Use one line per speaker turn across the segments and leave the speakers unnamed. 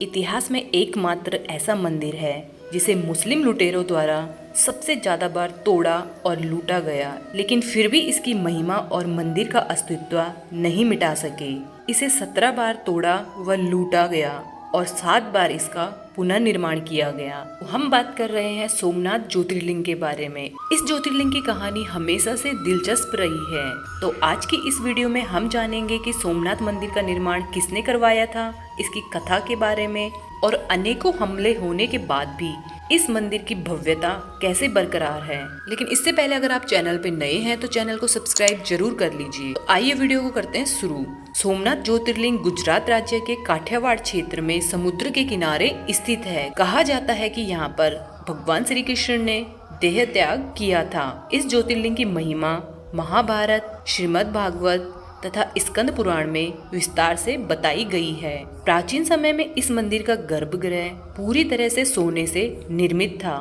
इतिहास में एकमात्र ऐसा मंदिर है जिसे मुस्लिम लुटेरों द्वारा सबसे ज्यादा बार तोड़ा और लूटा गया, लेकिन फिर भी इसकी महिमा और मंदिर का अस्तित्व नहीं मिटा सके। इसे 17 बार तोड़ा व लूटा गया और 7 बार इसका पुनर्निर्माण किया गया। हम बात कर रहे हैं सोमनाथ ज्योतिर्लिंग के बारे में। इस ज्योतिर्लिंग की कहानी हमेशा से दिलचस्प रही है। तो आज की इस वीडियो में हम जानेंगे कि सोमनाथ मंदिर का निर्माण किसने करवाया था, इसकी कथा के बारे में और अनेकों हमले होने के बाद भी इस मंदिर की भव्यता कैसे बरकरार है। लेकिन इससे पहले अगर आप चैनल पे नए हैं तो चैनल को सब्सक्राइब जरूर कर लीजिए। तो आइए वीडियो को करते हैं शुरू। सोमनाथ ज्योतिर्लिंग गुजरात राज्य के काठियावाड़ क्षेत्र में समुद्र के किनारे स्थित है। कहा जाता है कि यहाँ पर भगवान श्री कृष्ण ने देह त्याग किया था। इस ज्योतिर्लिंग की महिमा महाभारत, श्रीमद् भागवत तथा स्कंद पुराण में विस्तार से बताई गई है। प्राचीन समय में इस मंदिर का गर्भगृह पूरी तरह से सोने से निर्मित था।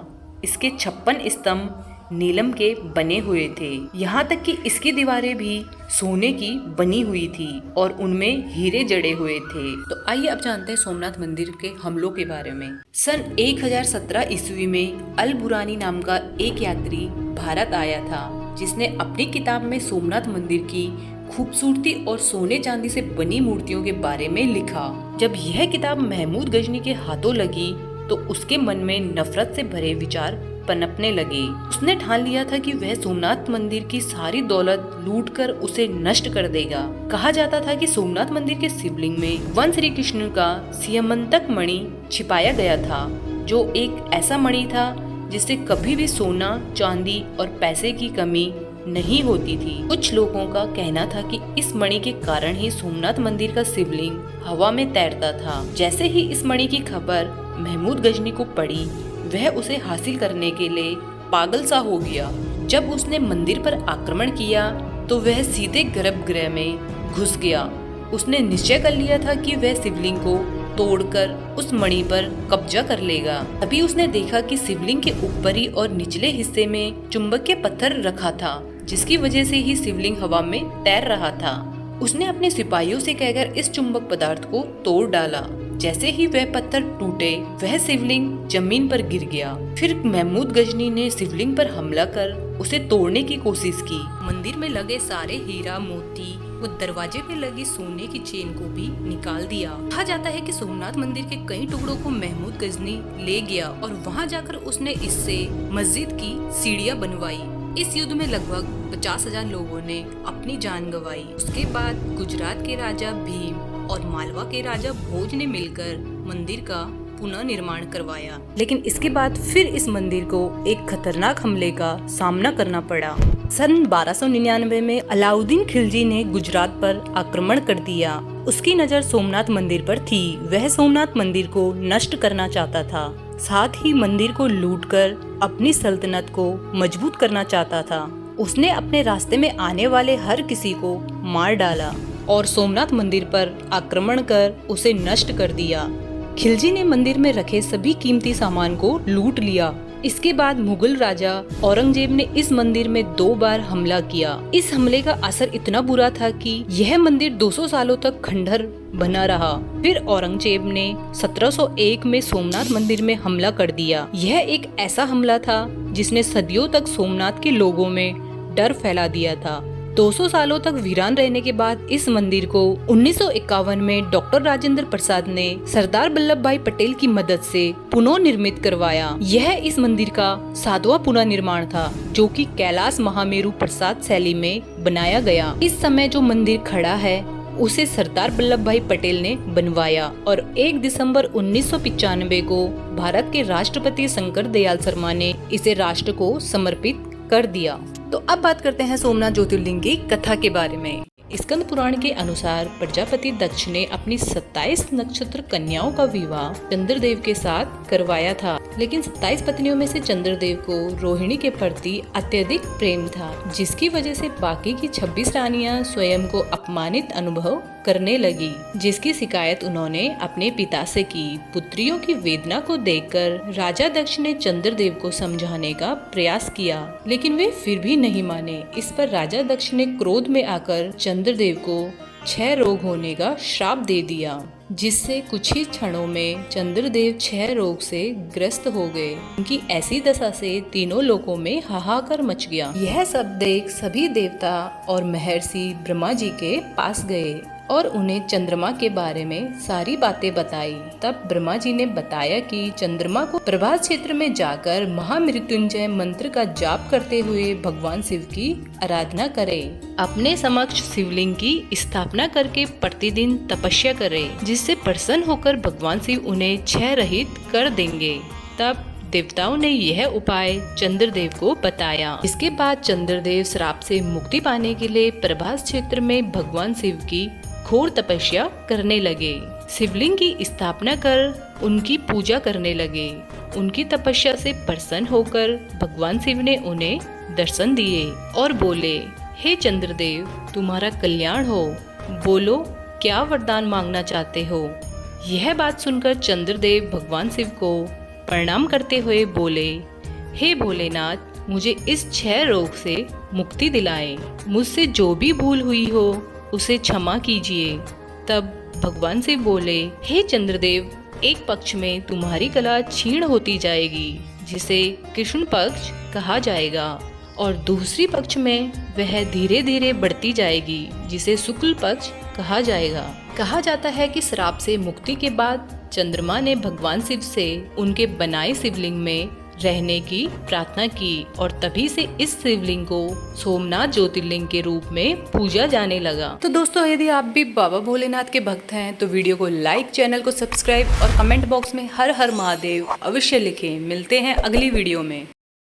इसके 56 स्तंभ नीलम के बने हुए थे। यहाँ तक कि इसकी दीवारें भी सोने की बनी हुई थी और उनमें हीरे जड़े हुए थे। तो आइए अब जानते हैं सोमनाथ मंदिर के हमलों के बारे में। सन 1017 ईस्वी में अल बुरानी नाम का एक यात्री भारत आया था, जिसने अपनी किताब में सोमनाथ मंदिर की खूबसूरती और सोने चांदी से बनी मूर्तियों के बारे में लिखा। जब यह किताब महमूद गजनी के हाथों लगी तो उसके मन में नफरत से भरे विचार पनपने लगे। उसने ठान लिया था कि वह सोमनाथ मंदिर की सारी दौलत लूटकर उसे नष्ट कर देगा। कहा जाता था कि सोमनाथ मंदिर के शिवलिंग में भगवान श्री कृष्ण का सियमंतक मणि छिपाया गया था, जो एक ऐसा मणि था जिससे कभी भी सोना, चांदी और पैसे की कमी नहीं होती थी। कुछ लोगों का कहना था कि इस मणि के कारण ही सोमनाथ मंदिर का शिवलिंग हवा में तैरता था। जैसे ही इस मणि की खबर महमूद गजनी को पड़ी, वह उसे हासिल करने के लिए पागल सा हो गया। जब उसने मंदिर पर आक्रमण किया तो वह सीधे गर्भगृह में घुस गया। उसने निश्चय कर लिया था कि वह शिवलिंग को तोड़कर उस मणि पर कब्जा कर लेगा। अभी उसने देखा कि शिवलिंग के ऊपरी और निचले हिस्से में चुंबकीय पत्थर रखा था, जिसकी वजह से ही शिवलिंग हवा में तैर रहा था। उसने अपने सिपाहियों से कहकर इस चुंबक पदार्थ को तोड़ डाला। जैसे ही वह पत्थर टूटे, वह शिवलिंग जमीन पर गिर गया। फिर महमूद गजनी ने शिवलिंग पर हमला कर उसे तोड़ने की कोशिश की। मंदिर में लगे सारे हीरा मोती वो दरवाजे पे लगी सोने की चेन को भी निकाल दिया। कहा जाता है कि सोमनाथ मंदिर के कई टुकड़ों को महमूद गजनी ले गया और वहां जाकर उसने इससे मस्जिद की सीढ़ियां बनवाई। इस युद्ध में लगभग 50,000 लोगों ने अपनी जान गंवाई। उसके बाद गुजरात के राजा भीम और मालवा के राजा भोज ने मिलकर मंदिर का पुनः निर्माण करवाया। लेकिन इसके बाद फिर इस मंदिर को एक खतरनाक हमले का सामना करना पड़ा। सन 1299 में अलाउद्दीन खिलजी ने गुजरात पर आक्रमण कर दिया। उसकी नजर सोमनाथ मंदिर पर थी। वह सोमनाथ मंदिर को नष्ट करना चाहता था, साथ ही मंदिर को लूटकर अपनी सल्तनत को मजबूत करना चाहता था। उसने अपने रास्ते में आने वाले हर किसी को मार डाला और सोमनाथ मंदिर पर आक्रमण कर उसे नष्ट कर दिया। खिलजी ने मंदिर में रखे सभी कीमती सामान को लूट लिया। इसके बाद मुगल राजा औरंगजेब ने इस मंदिर में 2 बार हमला किया। इस हमले का असर इतना बुरा था कि यह मंदिर 200 सालों तक खंडहर बना रहा। फिर औरंगजेब ने 1701 में सोमनाथ मंदिर में हमला कर दिया। यह एक ऐसा हमला था जिसने सदियों तक सोमनाथ के लोगों में डर फैला दिया था। 200 सालों तक वीरान रहने के बाद इस मंदिर को 1951 में डॉक्टर राजेंद्र प्रसाद ने सरदार वल्लभ भाई पटेल की मदद से पुनर्निर्मित करवाया। यह इस मंदिर का 7वां पुनर्निर्माण था, जो कि कैलाश महामेरु प्रसाद शैली में बनाया गया। इस समय जो मंदिर खड़ा है उसे सरदार वल्लभ भाई पटेल ने बनवाया और 1 दिसंबर 1995 को भारत के राष्ट्रपति शंकर दयाल शर्मा ने इसे राष्ट्र को समर्पित कर दिया। तो अब बात करते हैं सोमनाथ ज्योतिर्लिंग की कथा के बारे में। स्कंद पुराण के अनुसार प्रजापति दक्ष ने अपनी 27 नक्षत्र कन्याओं का विवाह चंद्रदेव के साथ करवाया था, लेकिन 27 पत्नियों में से चंद्रदेव को रोहिणी के प्रति अत्यधिक प्रेम था, जिसकी वजह से बाकी की 26 रानियां स्वयं को अपमानित अनुभव करने लगी, जिसकी शिकायत उन्होंने अपने पिता से की। पुत्रियों की वेदना को देखकर राजा दक्ष ने चंद्रदेव को समझाने का प्रयास किया, लेकिन वे फिर भी नहीं माने। इस पर राजा दक्ष ने क्रोध में आकर चंद्रदेव को क्षय रोग होने का श्राप दे दिया, जिससे कुछ ही क्षणों में चंद्रदेव क्षय रोग से ग्रस्त हो गए। उनकी ऐसी दशा से तीनों लोकों में हाहाकार मच गया। यह सब देख सभी देवता और महर्षि ब्रह्मा जी के पास गए और उन्हें चंद्रमा के बारे में सारी बातें बताई। तब ब्रह्मा जी ने बताया कि चंद्रमा को प्रभास क्षेत्र में जाकर महामृत्युंजय मंत्र का जाप करते हुए भगवान शिव की आराधना करें। अपने समक्ष शिवलिंग की स्थापना करके प्रतिदिन तपस्या करें, जिससे प्रसन्न होकर भगवान शिव उन्हें क्षय रहित कर देंगे। तब देवताओं ने यह उपाय चंद्रदेव को बताया। इसके बाद चंद्रदेव श्राप से मुक्ति पाने के लिए प्रभास क्षेत्र में भगवान शिव की घोर तपस्या करने लगे। शिवलिंग की स्थापना कर उनकी पूजा करने लगे। उनकी तपस्या से प्रसन्न होकर भगवान शिव ने उन्हें दर्शन दिए और बोले, हे चंद्रदेव, तुम्हारा कल्याण हो, बोलो क्या वरदान मांगना चाहते हो। यह बात सुनकर चंद्रदेव भगवान शिव को प्रणाम करते हुए बोले, हे भोलेनाथ, मुझे इस क्षय रोग से मुक्ति दिलाएं। मुझसे जो भी भूल हुई हो उसे क्षमा कीजिए। तब भगवान शिव बोले, हे चंद्रदेव, एक पक्ष में तुम्हारी कला क्षीण होती जाएगी, जिसे कृष्ण पक्ष कहा जाएगा, और दूसरी पक्ष में वह धीरे धीरे बढ़ती जाएगी, जिसे शुक्ल पक्ष कहा जाएगा। कहा जाता है कि श्राप से मुक्ति के बाद चंद्रमा ने भगवान शिव से उनके बनाए शिवलिंग में रहने की प्रार्थना की और तभी से इस शिवलिंग को सोमनाथ ज्योतिर्लिंग के रूप में पूजा जाने लगा। तो दोस्तों, यदि आप भी बाबा भोलेनाथ के भक्त हैं तो वीडियो को लाइक, चैनल को सब्सक्राइब और कमेंट बॉक्स में हर हर महादेव अवश्य लिखें। मिलते हैं अगली वीडियो में।